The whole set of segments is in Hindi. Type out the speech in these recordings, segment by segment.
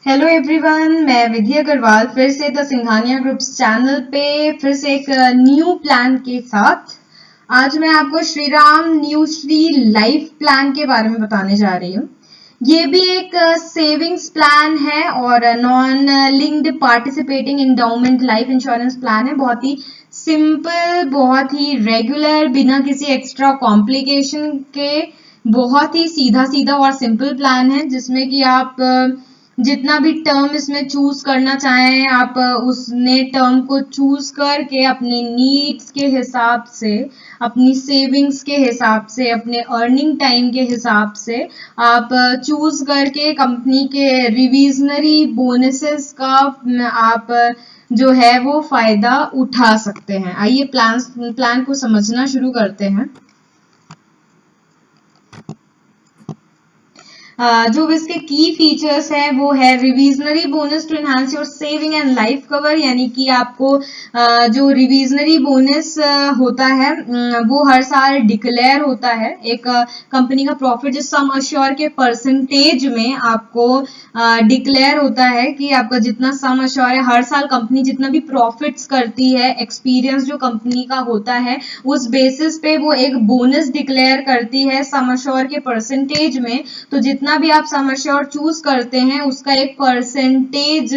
हेलो एवरीवन, मैं विधि अग्रवाल फिर से द सिंघानिया ग्रुप्स चैनल पे फिर से एक न्यू प्लान के साथ आज मैं आपको Shri Ram new Shri life plan के बारे में बताने जा रही हूँ। ये भी एक सेविंग्स प्लान है और non linked participating endowment life insurance plan है। बहुत ही सिंपल, बहुत ही रेगुलर, बिना किसी एक्स्ट्रा कॉम्प्लिकेशन के बहुत ही सीधा सीधा और सिंपल प्लान है, जिसमें कि आप जितना भी टर्म इसमें चूज करना चाहें आप उसने टर्म को चूज करके अपने नीड्स के हिसाब से, अपनी सेविंग्स के हिसाब से, अपने अर्निंग टाइम के हिसाब से आप चूज करके कंपनी के रिविजनरी बोनसेस का आप जो है वो फायदा उठा सकते हैं। आइए प्लान को समझना शुरू करते हैं। जो इसके की फीचर्स है वो है reversionary bonus to enhance your saving and life cover, यानी कि आपको जो रिविजनरी बोनस होता है वो हर साल डिक्लेयर होता है। एक कंपनी का प्रॉफिट जो सम अश्योर के परसेंटेज में आपको डिक्लेयर होता है कि आपका जितना सम अश्योर है, हर साल कंपनी जितना भी प्रॉफिट्स करती है, एक्सपीरियंस जो कंपनी का होता है उस बेसिस पे वो एक बोनस डिक्लेयर करती है सम अश्योर के परसेंटेज में। तो जितना भी आप सम अश्योर चूज करते हैं उसका एक परसेंटेज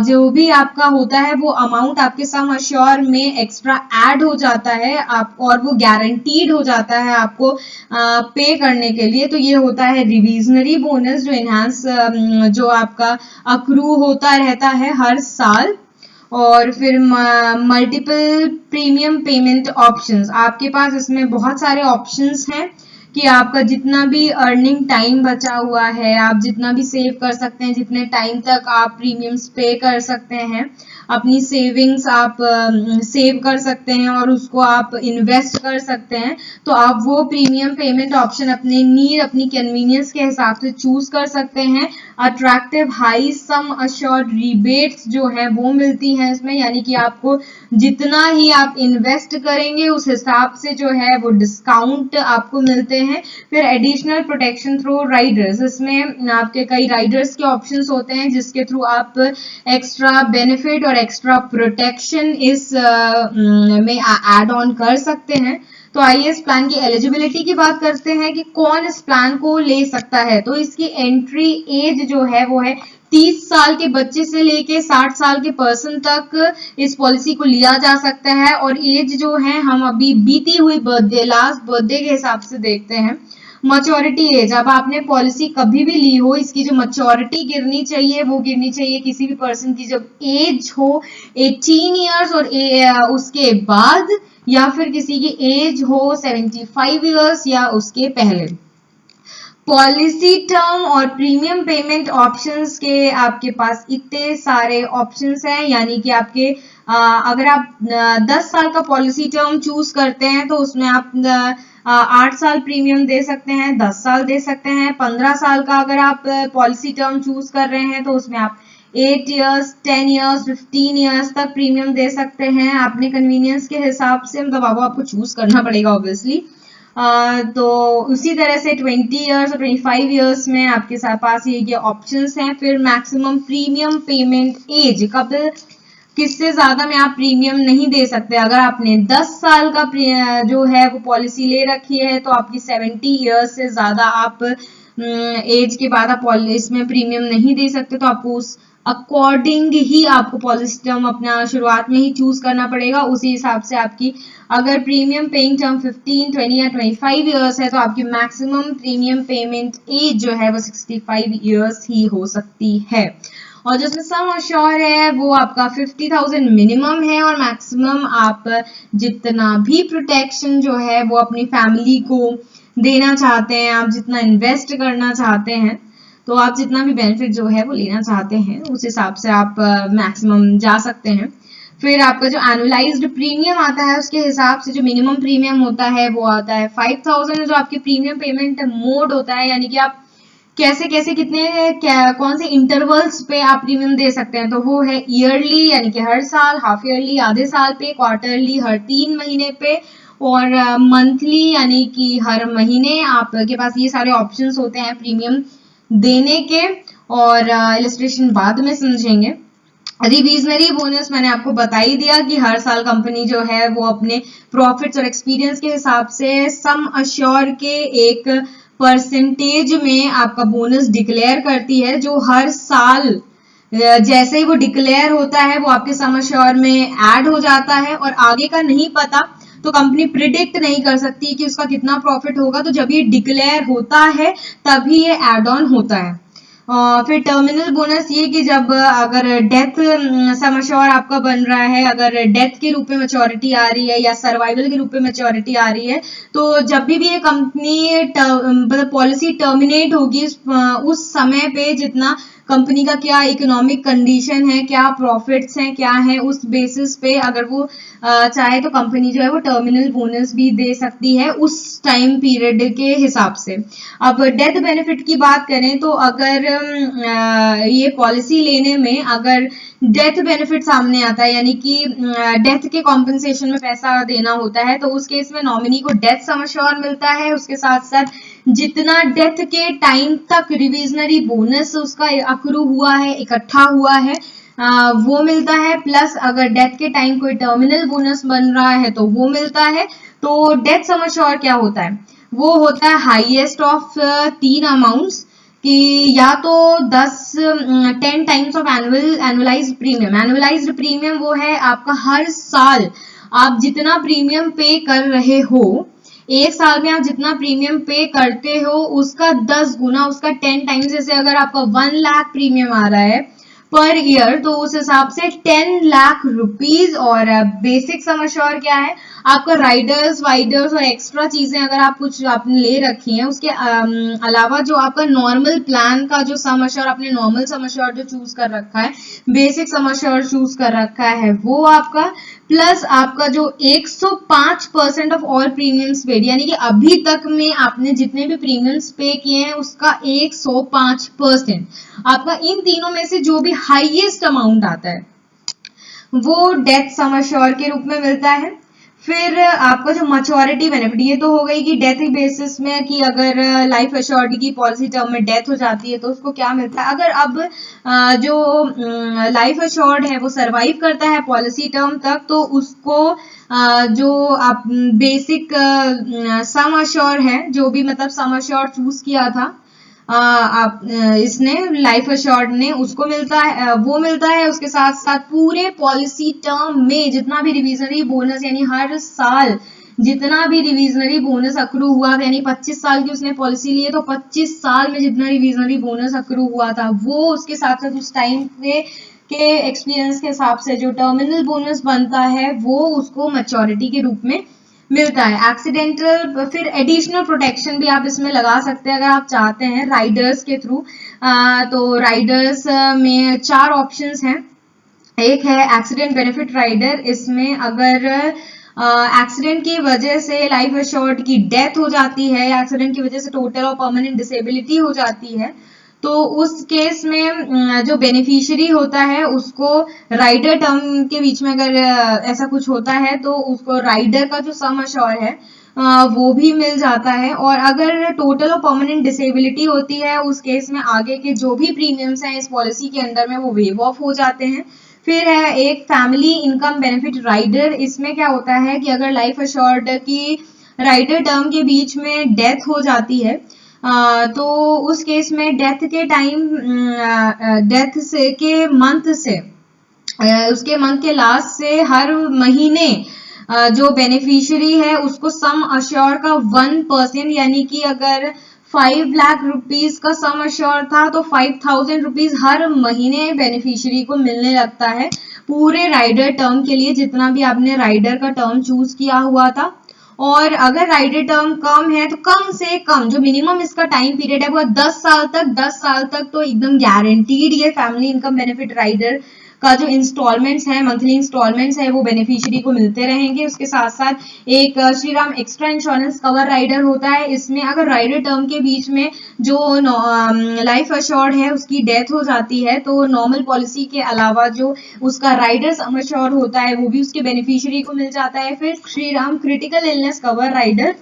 जो भी आपका होता है वो अमाउंट आपके सम अश्योर में एक्स्ट्रा ऐड हो जाता है आप, और वो गारंटीड हो जाता है आपको पे करने के लिए। तो ये होता है रिविजनरी बोनस जो एनहांस जो आपका अक्रू होता रहता है हर साल। और फिर मल्टीपल प्रीमियम पेमेंट ऑप्शंस, आपके पास इसमें बहुत सारे ऑप्शंस हैं कि आपका जितना भी अर्निंग टाइम बचा हुआ है, आप जितना भी सेव कर सकते हैं, जितने टाइम तक आप प्रीमियम्स पे कर सकते हैं, अपनी सेविंग्स आप सेव कर सकते हैं और उसको आप इन्वेस्ट कर सकते हैं। तो आप वो प्रीमियम पेमेंट ऑप्शन अपने नीड, अपनी कन्वीनियंस के हिसाब से चूज कर सकते हैं। Attractive high sum assured rebates जो है वो मिलती हैं इसमें, यानी कि आपको जितना ही आप इन्वेस्ट करेंगे उस हिसाब से जो है वो डिस्काउंट आपको मिलते हैं। फिर एडिशनल प्रोटेक्शन थ्रू राइडर्स, इसमें आपके कई राइडर्स के ऑप्शंस होते हैं जिसके थ्रू आप एक्स्ट्रा बेनिफिट और एक्स्ट्रा प्रोटेक्शन इस में ऐड ऑन कर सकते हैं। तो आइए इस प्लान की एलिजिबिलिटी की बात करते हैं कि कौन इस प्लान को ले सकता है। तो इसकी एंट्री एज जो है वो है 30 साल के बच्चे से लेके 60 साल के पर्सन तक इस पॉलिसी को लिया जा सकता है। और एज जो है हम अभी बीती हुई बर्थडे, लास्ट बर्थडे के हिसाब से देखते हैं। मैच्योरिटी एज, अब आपने पॉलिसी कभी भी ली हो, इसकी जो मैच्योरिटी गिरनी चाहिए वो गिरनी चाहिए किसी भी पर्सन की जब एज हो 18 ईयर्स और उसके बाद, या फिर किसी की एज हो 75 ईयर्स या उसके पहले। पॉलिसी टर्म और प्रीमियम पेमेंट ऑप्शंस के आपके पास इतने सारे ऑप्शंस हैं, यानी कि आपके अगर आप 10 साल का पॉलिसी टर्म चूज करते हैं तो उसमें आप 8 साल प्रीमियम दे सकते हैं, 10 साल दे सकते हैं। 15 साल का अगर आप पॉलिसी टर्म चूज कर रहे हैं तो उसमें आप 8 ईयर्स, 10 ईयर्स, 15 ईयर्स तक प्रीमियम दे सकते हैं अपने कन्वीनियंस के हिसाब से। मतलब आपको चूज करना पड़ेगा ऑब्वियसली। तो उसी तरह से 20 ईयर्स और 25 ईयर्स में आपके पास ये ऑप्शंस हैं। फिर मैक्सिमम प्रीमियम पेमेंट एज, कब किससे ज्यादा में आप प्रीमियम नहीं दे सकते। अगर आपने 10 साल का जो है वो पॉलिसी ले रखी है तो आपकी 70 ईयर्स से ज्यादा आप एज के बाद आप इसमें प्रीमियम नहीं दे सकते। तो आपको उस अकॉर्डिंग ही आपको पॉलिसी टर्म अपना शुरुआत में ही चूज करना पड़ेगा। उसी हिसाब से आपकी अगर प्रीमियम पेइंग टर्म 15, 20 या 25 ईयर्स है तो आपकी मैक्सिमम प्रीमियम पेमेंट एज जो है वो 65 ईयर्स ही हो सकती है। और जो सम अश्योर है वो आपका 50,000 मिनिमम है और मैक्सिमम आप जितना भी प्रोटेक्शन जो है वो अपनी फैमिली को देना चाहते हैं, आप जितना इन्वेस्ट करना चाहते हैं, तो आप जितना भी बेनिफिट जो है वो लेना चाहते हैं उस हिसाब से आप मैक्सिमम जा सकते हैं। फिर आपका जो एनुअलाइज्ड प्रीमियम आता है उसके हिसाब से जो मिनिमम प्रीमियम होता है वो आता है 5,000, जो आपके प्रीमियम पेमेंट मोड होता है, यानी कि आप कैसे कैसे कितने कौन से इंटरवल्स पे आप प्रीमियम दे सकते हैं। तो वो है ईयरली, यानी कि हर साल, हाफ ईयरली आधे साल पे, क्वार्टरली हर 3 महीने पे, और मंथली यानी कि हर महीने आपके पास ये सारे ऑप्शंस होते हैं प्रीमियम देने के। और इलस्ट्रेशन बाद में समझेंगे। रिविजनरी बोनस मैंने आपको बता ही दिया कि हर साल कंपनी जो है वो अपने प्रॉफिट्स और एक्सपीरियंस के हिसाब से सम अश्योर के एक परसेंटेज में आपका बोनस डिक्लेयर करती है, जो हर साल जैसे ही वो डिक्लेयर होता है वो आपके सम अश्योर में ऐड हो जाता है। और आगे का नहीं पता तो कंपनी प्रिडिक्ट नहीं कर सकती कि उसका कितना प्रॉफिट होगा, तो जब ये डिक्लेयर होता है तभी ये एड ऑन होता है। फिर टर्मिनल बोनस ये कि जब अगर डेथ सम अश्योर आपका बन रहा है, अगर डेथ के रूप में मैच्योरिटी आ रही है या सर्वाइवल के रूप में मैच्योरिटी आ रही है, तो जब भी ये कंपनी मतलब पॉलिसी टर्मिनेट होगी उस समय पे जितना कंपनी का क्या इकोनॉमिक कंडीशन है, क्या प्रॉफिट्स हैं, क्या है, उस बेसिस पे अगर वो चाहे तो कंपनी जो है वो टर्मिनल बोनस भी दे सकती है उस टाइम पीरियड के हिसाब से। अब डेथ बेनिफिट की बात करें तो अगर ये पॉलिसी लेने में अगर डेथ बेनिफिट सामने आता है, यानी कि डेथ के कॉम्पेंसेशन में पैसा देना होता है, तो उस केस में नॉमिनी को डेथ सम अश्योर मिलता है, उसके साथ साथ जितना डेथ के टाइम तक रिविजनरी बोनस उसका अक्रू हुआ है, इकट्ठा हुआ है, वो मिलता है, प्लस अगर डेथ के टाइम कोई टर्मिनल बोनस बन रहा है तो वो मिलता है। तो डेथ सम अश्योर क्या होता है, वो होता है हाईएस्ट ऑफ 3 अमाउंट्स कि या तो 10 times of annualised premium. Annualised premium वो है आपका हर साल आप जितना प्रीमियम पे कर रहे हो, एक साल में आप जितना प्रीमियम पे करते हो उसका 10 गुना, उसका 10 टाइम्स। जैसे अगर आपका 1 लाख प्रीमियम आ रहा है पर ईयर, तो उस हिसाब से 10 लाख रुपीज। और बेसिक सम अश्योर क्या है, आपका राइडर्स वाइडर्स और एक्स्ट्रा चीजें अगर आप कुछ आपने ले रखी हैं, उसके अलावा जो आपका नॉर्मल प्लान का जो सम अश्योर, आपने नॉर्मल सम अश्योर जो चूज कर रखा है, बेसिक सम अश्योर चूज कर रखा है, वो आपका, प्लस आपका जो 105% ऑफ ऑल प्रीमियम्स पेड, यानी कि अभी तक में आपने जितने भी प्रीमियम्स पे किए हैं उसका 105% आपका, इन तीनों में से जो भी हाईएस्ट अमाउंट आता है वो डेथ सम अश्योर के रूप में मिलता है। फिर आपका जो मैच्योरिटी बेनिफिट, ये तो हो गई कि डेथ बेसिस में कि अगर लाइफ एश्योरिटी की पॉलिसी टर्म में डेथ हो जाती है तो उसको क्या मिलता है। अगर अब जो लाइफ एश्योर्ड है वो सरवाइव करता है पॉलिसी टर्म तक, तो उसको जो आप बेसिक सम अश्योर है, जो भी मतलब सम अश्योर चूज किया था आप इसने लाइफ एश्योर्ड ने, उसको मिलता है, वो मिलता है। उसके साथ साथ पूरे पॉलिसी टर्म में जितना भी रिविजनरी बोनस, यानी हर साल जितना भी रिविजनरी बोनस अक्रू हुआ, यानी 25 साल की उसने पॉलिसी ली है तो 25 साल में जितना रिविजनरी बोनस अक्रू हुआ था वो, उसके साथ साथ उस टाइम पे के एक्सपीरियंस के हिसाब से जो टर्मिनल बोनस बनता है वो उसको मैच्योरिटी के रूप में मिलता है। एक्सीडेंटल, फिर एडिशनल प्रोटेक्शन भी आप इसमें लगा सकते हैं अगर आप चाहते हैं राइडर्स के थ्रू। तो राइडर्स में 4 ऑप्शंस हैं। एक है एक्सीडेंट बेनिफिट राइडर, इसमें अगर एक्सीडेंट की वजह से लाइफ एश्योर्ड की डेथ हो जाती है या एक्सीडेंट की वजह से टोटल और परमानेंट डिसेबिलिटी हो जाती है, तो उस केस में जो बेनिफिशियरी होता है उसको राइडर टर्म के बीच में अगर ऐसा कुछ होता है तो उसको राइडर का जो सम अश्योर है वो भी मिल जाता है। और अगर टोटल और परमानेंट डिसेबिलिटी होती है उस केस में आगे के जो भी प्रीमियम्स हैं इस पॉलिसी के अंदर में वो वेव ऑफ हो जाते हैं। फिर है एक फैमिली इनकम बेनिफिट राइडर, इसमें क्या होता है कि अगर लाइफ एश्योर्ड की राइडर टर्म के बीच में डेथ हो जाती है तो उस केस में डेथ के टाइम, डेथ से के मंथ से, उसके मंथ के लास्ट से हर महीने जो बेनिफिशियरी है उसको सम अश्योर का 1%, यानी कि अगर 5 लाख रुपीज का सम अश्योर था तो 5,000 रुपीज हर महीने बेनिफिशियरी को मिलने लगता है पूरे राइडर टर्म के लिए, जितना भी आपने राइडर का टर्म चूज किया हुआ था। और अगर राइडर टर्म कम है तो कम से कम जो मिनिमम इसका टाइम पीरियड है वो 10 साल तक, 10 साल तक तो एकदम गारंटीड ये फैमिली इनकम बेनिफिट राइडर का जो इंस्टॉलमेंट्स है, मंथली इंस्टॉलमेंट्स है, वो बेनिफिशियरी को मिलते रहेंगे। उसके साथ साथ एक Shriram extra insurance cover rider होता है, इसमें अगर राइडर टर्म के बीच में जो लाइफ एश्योर्ड है उसकी डेथ हो जाती है तो नॉर्मल पॉलिसी के अलावा जो उसका राइडर सम अश्योर्ड होता है वो भी उसके बेनिफिशियरी को मिल जाता है। फिर Shriram critical illness cover rider,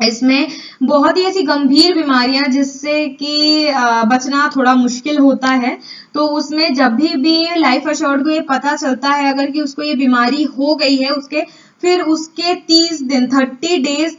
इसमें बहुत ही ऐसी गंभीर बीमारियां जिससे कि बचना थोड़ा मुश्किल होता है, तो उसमें जब भी लाइफ एश्योर्ड को ये पता चलता है अगर कि उसको ये बीमारी हो गई है, उसके फिर उसके 30 दिन 30 डेज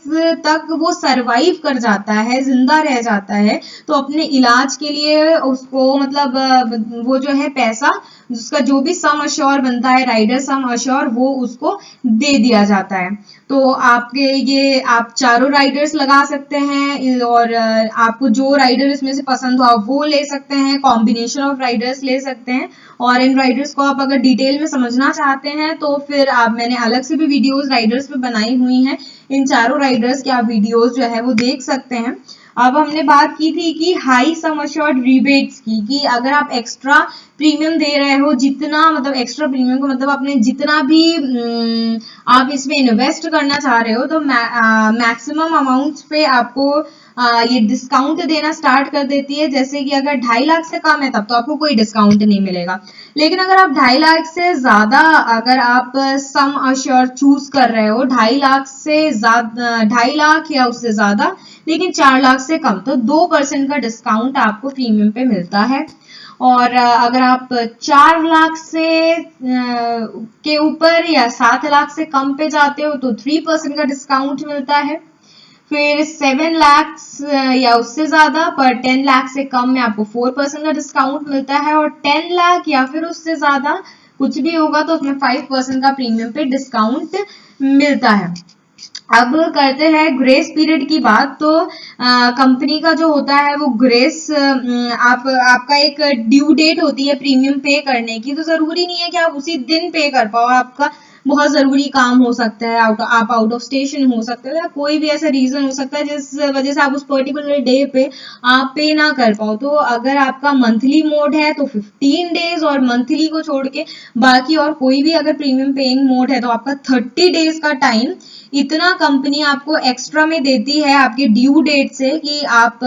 तक वो सरवाइव कर जाता है, जिंदा रह जाता है, तो अपने इलाज के लिए उसको मतलब वो जो है पैसा जिसका जो भी सम अश्योर बनता है, राइडर सम अश्योर, वो उसको दे दिया जाता है। तो आपके ये आप चारों राइडर्स लगा सकते हैं और आपको जो राइडर इसमें से पसंद हो आप वो ले सकते हैं, कॉम्बिनेशन ऑफ राइडर्स ले सकते हैं। और इन राइडर्स को आप अगर डिटेल में समझना चाहते हैं तो फिर मैंने अलग से भी वीडियोस राइडर्स पे बनाई हुई हैं, इन चारों राइडर्स के आप वीडियोस जो है वो देख सकते हैं। अब हमने बात की थी कि हाई सम अश्योर्ड रिबेट्स की, कि अगर आप एक्स्ट्रा प्रीमियम दे रहे हो, जितना मतलब एक्स्ट्रा प्रीमियम को मतलब आपने जितना भी आप इसमें इन्वेस्ट करना चाह रहे हो, तो मैक्सिमम अमाउंट पे आपको ये डिस्काउंट देना स्टार्ट कर देती है। जैसे कि अगर 2.5 लाख से कम है तब तो आपको कोई डिस्काउंट नहीं मिलेगा, लेकिन अगर आप 2.5 लाख से ज्यादा अगर आप सम अश्योर चूज कर रहे हो, 2.5 लाख से ज्यादा, 2.5 लाख या उससे ज्यादा लेकिन 4 लाख से कम, तो 2% का डिस्काउंट आपको प्रीमियम पे मिलता है। और अगर आप 4 लाख से के ऊपर या 7 लाख से कम पे जाते हो तो 3% का डिस्काउंट मिलता है। फिर 7 लाख या उससे ज्यादा पर 10 लाख से कम में आपको 4% का डिस्काउंट मिलता है, और 10 लाख या फिर उससे ज्यादा कुछ भी होगा तो उसमें 5% का प्रीमियम पे डिस्काउंट मिलता है। अब करते हैं ग्रेस पीरियड की बात। तो कंपनी का जो होता है वो ग्रेस आपका एक ड्यू डेट होती है प्रीमियम पे करने की, तो जरूरी नहीं है कि आप उसी दिन पे कर पाओ, आपका बहुत जरूरी काम हो सकता है, आप आउट ऑफ स्टेशन हो सकते हो, या कोई भी ऐसा रीजन हो सकता है जिस वजह से आप उस पर्टिकुलर डे पे आप पे ना कर पाओ। तो अगर आपका मंथली मोड है तो 15 डेज, और मंथली को छोड़ के बाकी और कोई भी अगर प्रीमियम पेइंग मोड है तो आपका 30 डेज का टाइम, इतना कंपनी आपको एक्स्ट्रा में देती है आपके ड्यू डेट से, कि आप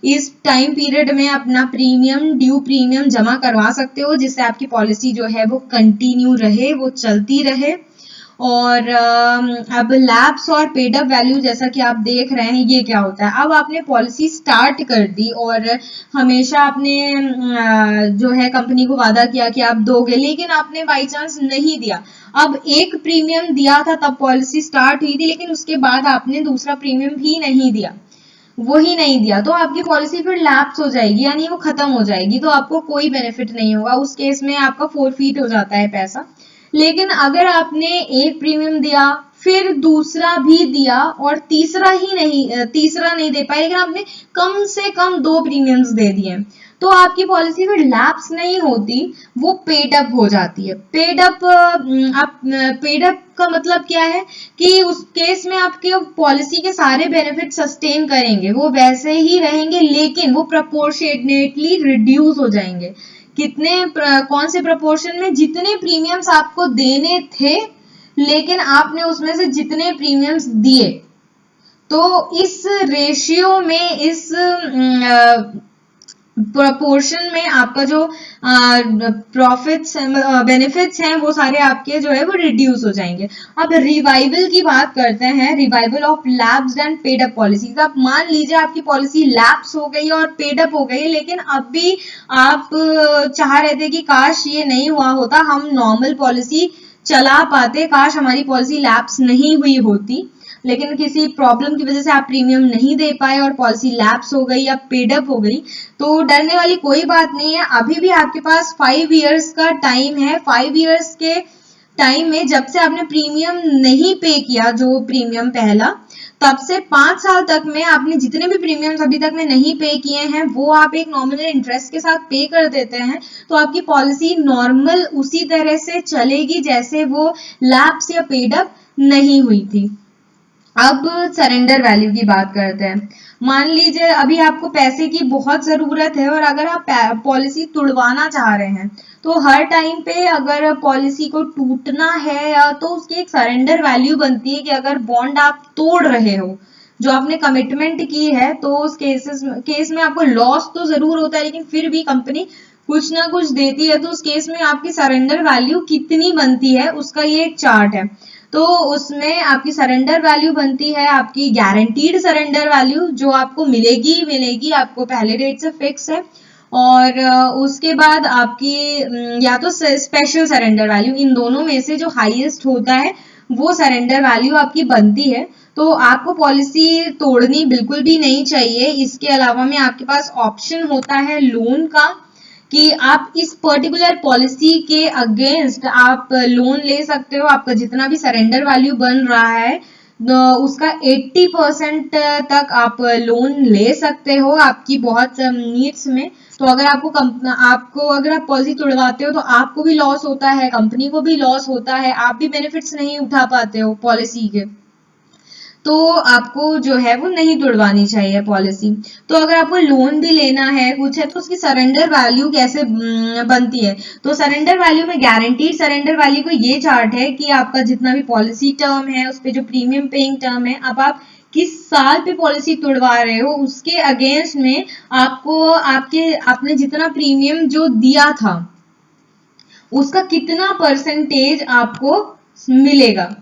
इस टाइम पीरियड में अपना ड्यू प्रीमियम जमा करवा सकते हो, जिससे आपकी पॉलिसी जो है वो कंटिन्यू रहे, वो चलती रहे। और अब लैप्स और पेड अप वैल्यू जैसा कि आप देख रहे हैं, ये क्या होता है। अब आपने पॉलिसी स्टार्ट कर दी और हमेशा आपने जो है कंपनी को वादा किया कि आप दोगे, लेकिन आपने बाई चांस नहीं दिया। अब एक प्रीमियम दिया था तब पॉलिसी स्टार्ट हुई थी, लेकिन उसके बाद आपने दूसरा प्रीमियम भी नहीं दिया, वही नहीं दिया, तो आपकी पॉलिसी फिर लैप्स हो जाएगी, यानी वो खत्म हो जाएगी, तो आपको कोई बेनिफिट नहीं होगा। उस केस में आपका फोरफीट हो जाता है पैसा। लेकिन अगर आपने एक प्रीमियम दिया, फिर दूसरा भी दिया और तीसरा नहीं दे पाए, लेकिन आपने कम से कम 2 प्रीमियम्स दे दिए, तो आपकी पॉलिसी फिर लैप्स नहीं होती, वो पेड अप हो जाती है। पेड अप का मतलब क्या है कि उस केस में आपके पॉलिसी के सारे बेनिफिट सस्टेन करेंगे, वो वैसे ही रहेंगे, लेकिन वो प्रोपोर्शनेटली रिड्यूस हो जाएंगे। कौन से प्रोपोर्शन में? जितने प्रीमियम्स आपको देने थे, लेकिन आपने उसमें से जितने प्रीमियम्स दिए, तो इस रेशियो में, इस प्रोपोर्शन में आपका जो प्रॉफिट्स बेनिफिट्स हैं वो सारे आपके जो है वो रिड्यूस हो जाएंगे। अब रिवाइवल की बात करते हैं, revival of lapsed and paid up policies. अब मान लीजिए आपकी पॉलिसी लैप्स हो गई और पेड अप हो गई, लेकिन अब भी आप चाह रहे थे कि काश ये नहीं हुआ होता, हम नॉर्मल पॉलिसी चला पाते, काश हमारी पॉलिसी लैप्स नहीं हुई होती, लेकिन किसी प्रॉब्लम की वजह से आप प्रीमियम नहीं दे पाए और पॉलिसी लैप्स हो गई या पेड अप हो गई, तो डरने वाली कोई बात नहीं है। अभी भी आपके पास 5 इयर्स का टाइम है। 5 इयर्स के टाइम में जब से आपने प्रीमियम नहीं पे किया, जो प्रीमियम पहला, तब से 5 साल तक में आपने जितने भी प्रीमियम्स अभी तक में नहीं पे किए हैं, वो आप एक नॉमिनल इंटरेस्ट के साथ पे कर देते हैं, तो आपकी पॉलिसी नॉर्मल उसी तरह से चलेगी जैसे वो लैप्स या पेड अप नहीं हुई थी। अब सरेंडर वैल्यू की बात करते हैं। मान लीजिए अभी आपको पैसे की बहुत जरूरत है और अगर आप पॉलिसी तुड़वाना चाह रहे हैं, तो हर टाइम पे अगर पॉलिसी को टूटना है या तो उसकी एक सरेंडर वैल्यू बनती है कि अगर बॉन्ड आप तोड़ रहे हो, जो आपने कमिटमेंट की है, तो उस केस में आपको लॉस तो जरूर होता है, लेकिन फिर भी कंपनी कुछ ना कुछ देती है, तो उस केस में आपकी सरेंडर वैल्यू कितनी बनती है उसका ये एक चार्ट है। तो उसमें आपकी सरेंडर वैल्यू बनती है आपकी गारंटीड सरेंडर वैल्यू, जो आपको मिलेगी आपको पहले डेट से फिक्स है। और उसके बाद आपकी या तो स्पेशल सरेंडर वैल्यू, इन दोनों में से जो हाईएस्ट होता है वो सरेंडर वैल्यू आपकी बनती है। तो आपको पॉलिसी तोड़नी बिल्कुल भी नहीं चाहिए। इसके अलावा में आपके पास ऑप्शन होता है लोन का, कि आप इस पर्टिकुलर पॉलिसी के अगेंस्ट आप लोन ले सकते हो। आपका जितना भी सरेंडर वैल्यू बन रहा है उसका 80% तक आप लोन ले सकते हो आपकी बहुत नीड्स में। तो अगर आपको अगर आप पॉलिसी तोड़वाते हो तो आपको भी लॉस होता है, कंपनी को भी लॉस होता है, आप भी बेनिफिट्स नहीं उठा पाते हो पॉलिसी के। तो आपको जो है वो नहीं तोड़वानी चाहिए पॉलिसी। तो अगर आपको लोन भी लेना है कुछ है तो उसकी सरेंडर वैल्यू कैसे बनती है, तो सरेंडर वैल्यू में गारंटीड सरेंडर वैल्यू को ये चार्ट है कि आपका जितना भी पॉलिसी टर्म है उस पर जो प्रीमियम पेइंग टर्म है, अब आप किस साल पे पॉलिसी तोड़वा रहे हो उसके अगेंस्ट में आपने जितना प्रीमियम जो दिया था उसका कितना परसेंटेज आपको मिलेगा।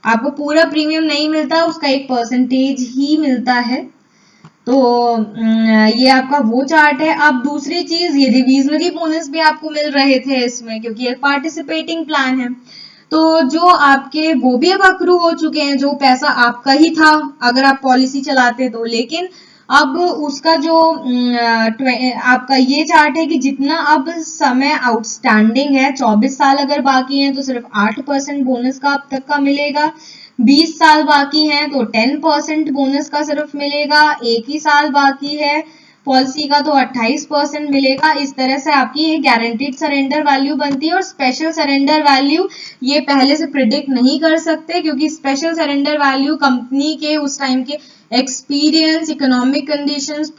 आपको पूरा प्रीमियम नहीं मिलता, उसका 1% ही मिलता है। तो ये आपका वो चार्ट है। अब दूसरी चीज, ये रिवीजनरी बोनस भी आपको मिल रहे थे इसमें, क्योंकि ये पार्टिसिपेटिंग प्लान है। तो जो आपके वो भी अब अक्रू हो चुके हैं, जो पैसा आपका ही था अगर आप पॉलिसी चलाते तो, लेकिन अब उसका जो आपका ये चार्ट है कि जितना अब समय आउटस्टैंडिंग है, 24 साल अगर बाकी हैं तो सिर्फ 8% बोनस का अब तक का मिलेगा, 20 साल बाकी हैं तो 10% बोनस का सिर्फ मिलेगा, 1 ही साल बाकी है पॉलिसी का तो 28% मिलेगा। इस तरह से आपकी ये गारंटीड सरेंडर वैल्यू बनती है। और स्पेशल सरेंडर वैल्यू ये पहले से प्रिडिक्ट नहीं कर सकते, क्योंकि स्पेशल सरेंडर वैल्यू कंपनी के उस टाइम के एक्सपीरियंस, इकोनॉमिक कंडीशंस,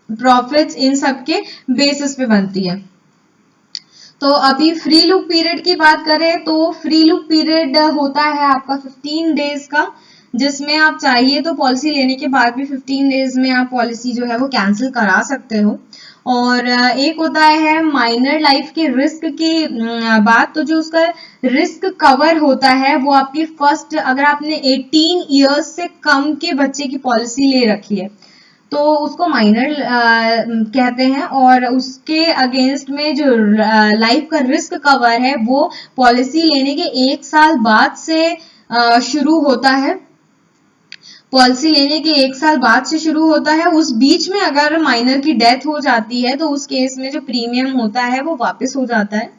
प्रॉफिट्स, इन सब के बेसिस पे बनती है। तो अभी फ्री लुक पीरियड की बात करें तो फ्री लुक पीरियड होता है आपका 15 डेज का, जिसमें आप चाहिए तो पॉलिसी लेने के बाद भी 15 डेज में आप पॉलिसी जो है वो कैंसिल करा सकते हो। और एक होता है माइनर लाइफ के रिस्क की बात, तो जो उसका रिस्क कवर होता है वो आपकी फर्स्ट, अगर आपने 18 ईयर्स से कम के बच्चे की पॉलिसी ले रखी है तो उसको माइनर कहते हैं। और उसके अगेंस्ट में जो लाइफ का रिस्क कवर है वो पॉलिसी लेने के 1 साल बाद से शुरू होता है। पॉलिसी लेने के 1 साल बाद से शुरू होता है। उस बीच में अगर माइनर की डेथ हो जाती है तो उस केस में जो प्रीमियम होता है वो वापस हो जाता है।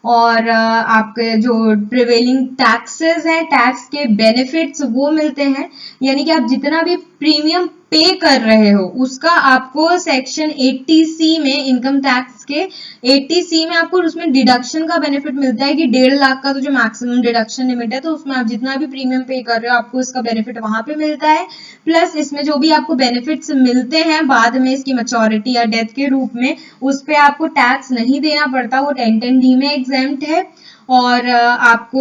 और आपके जो प्रिवेलिंग टैक्सेस हैं, टैक्स के बेनिफिट्स वो मिलते हैं, यानी कि आप जितना भी प्रीमियम पे कर रहे हो उसका आपको सेक्शन 80C में, इनकम टैक्स के 80C में आपको उसमें डिडक्शन का बेनिफिट मिलता है कि 1.5 लाख का तो जो मैक्सिमम डिडक्शन लिमिट है, तो उसमें आप जितना भी प्रीमियम पे कर रहे हो आपको इसका बेनिफिट वहां पे मिलता है। प्लस इसमें जो भी आपको बेनिफिट्स मिलते हैं बाद में इसकी मैच्योरिटी या डेथ के रूप में, उस पर आपको टैक्स नहीं देना पड़ता, वो 1010D में एग्जेम्प्ट है। और आपको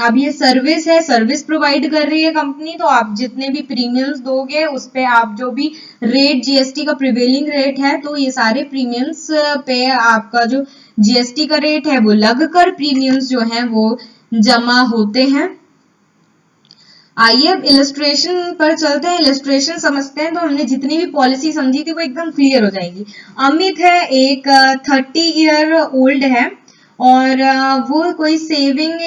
अब ये सर्विस है, सर्विस प्रोवाइड कर रही है कंपनी, तो आप जितने भी प्रीमियम्स दोगे उस पे आप जो भी रेट जीएसटी का प्रिवेलिंग रेट है, तो ये सारे प्रीमियम्स पे आपका जो जीएसटी का रेट है वो लगकर प्रीमियम्स जो हैं वो जमा होते हैं। आइए अब इलस्ट्रेशन पर चलते हैं, इलस्ट्रेशन समझते हैं। तो हमने जितनी भी पॉलिसी समझी थी वो एकदम क्लियर हो जाएगी। अमित है, एक 30 ईयर ओल्ड है और वो कोई सेविंग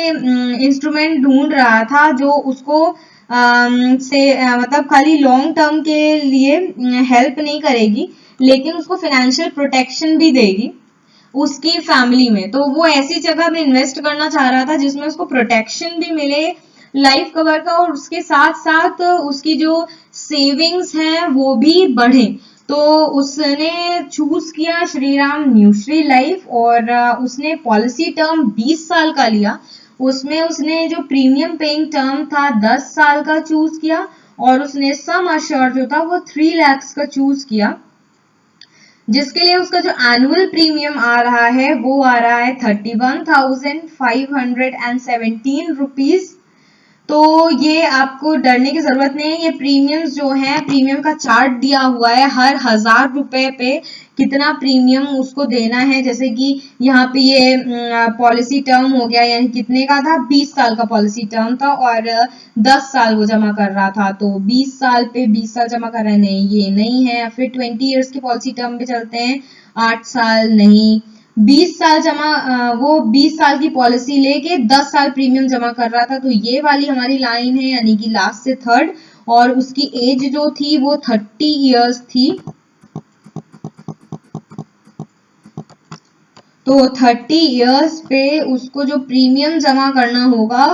इंस्ट्रूमेंट ढूंढ रहा था जो उसको मतलब खाली लॉन्ग टर्म के लिए हेल्प नहीं करेगी लेकिन उसको फाइनेंशियल प्रोटेक्शन भी देगी उसकी फैमिली में। तो वो ऐसी जगह में इन्वेस्ट करना चाह रहा था जिसमें उसको प्रोटेक्शन भी मिले लाइफ कवर का, और उसके साथ साथ उसकी जो सेविंग्स हैं वो भी बढ़े। तो उसने चूज किया श्रीराम न्यूट्री लाइफ और उसने पॉलिसी टर्म 20 साल का लिया। उसमें उसने जो प्रीमियम पेइंग टर्म था 10 साल का चूज किया और उसने सम अश्योर्ड जो था वो 3 लाख का चूज किया, जिसके लिए उसका जो एनुअल प्रीमियम आ रहा है वो आ रहा है 31,517 रुपीज तो ये आपको डरने की जरूरत नहीं है। ये प्रीमियम्स जो है, प्रीमियम का चार्ट दिया हुआ है, हर 1000 रुपए पे कितना प्रीमियम उसको देना है। जैसे कि यहाँ पे ये पॉलिसी टर्म हो गया, यानी कितने का था, 20 साल का पॉलिसी टर्म था और 10 साल वो जमा कर रहा था, तो 20 साल पे 20 साल जमा कर रहे हैं, नहीं ये नहीं है। फिर 20 ईयर्स की पॉलिसी टर्म पे चलते हैं, 8 साल नहीं, 20 साल जमा, वो 20 साल की पॉलिसी लेके 10 साल प्रीमियम जमा कर रहा था, तो ये वाली हमारी लाइन है, यानी कि लास्ट से थर्ड। और उसकी एज जो थी वो 30 इयर्स थी, तो 30 इयर्स पे उसको जो प्रीमियम जमा करना होगा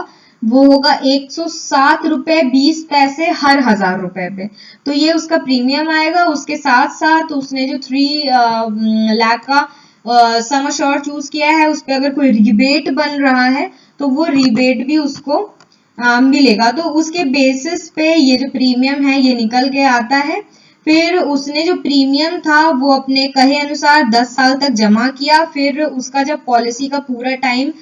वो होगा 107 रुपए 20 पैसे हर 1000 रुपए पे। तो ये उसका प्रीमियम आएगा। उसके साथ साथ उसने जो 3 लाख का सम अश्योर्ड चूज किया है, उस पर अगर कोई रिबेट बन रहा है तो वो रिबेट भी उसको मिलेगा। तो उसके बेसिस पे ये जो प्रीमियम है ये निकल के आता है। फिर उसने जो प्रीमियम था वो अपने कहे अनुसार 10 साल तक जमा किया। फिर उसका जब पॉलिसी का पूरा टाइम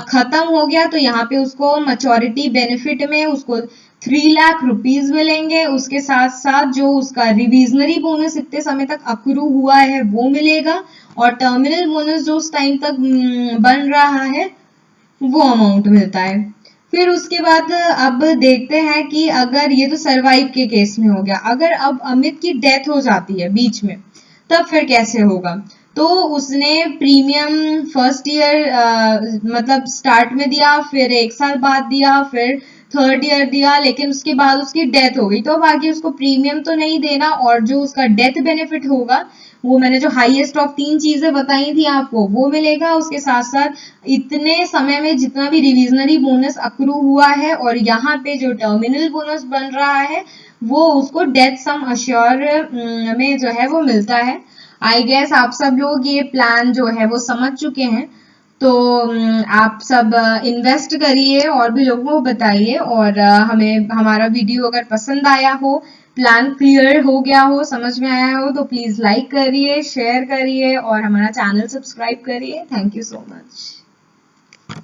खत्म हो गया तो यहाँ पे उसको मैच्योरिटी बेनिफिट में उसको 3 लाख रुपीज मिलेंगे। उसके साथ साथ जो उसका रिविजनरी बोनस इतने समय तक अक्रू हुआ है वो मिलेगा, और टर्मिनल बोनस जो उस टाइम तक बन रहा है वो अमाउंट मिलता है। फिर उसके बाद अब देखते हैं कि अगर ये तो सरवाइव के केस में हो गया, अगर अब अमित की डेथ हो जाती है बीच में, तब फिर कैसे होगा। तो उसने प्रीमियम फर्स्ट ईयर मतलब स्टार्ट में दिया, फिर 1 साल बाद दिया, फिर थर्ड ईयर दिया, लेकिन उसके बाद उसकी डेथ हो गई, तो अब आगे उसको प्रीमियम तो नहीं देना, और जो उसका डेथ बेनिफिट होगा वो मैंने जो हाईएस्ट ऑफ 3 चीजें बताई थी आपको वो मिलेगा। उसके साथ साथ इतने समय में जितना भी रिविजनरी बोनस अक्रू हुआ है और यहाँ पे जो टर्मिनल बोनस बन रहा है वो उसको डेथ सम अश्योर में जो है वो मिलता है। आई गेस आप सब लोग ये प्लान जो है वो समझ चुके हैं। तो आप सब इन्वेस्ट करिए और भी लोगों को बताइए, और हमें हमारा वीडियो अगर पसंद आया हो, प्लान क्लियर हो गया हो, समझ में आया हो, तो प्लीज लाइक करिए, शेयर करिए और हमारा चैनल सब्सक्राइब करिए। Thank you so much.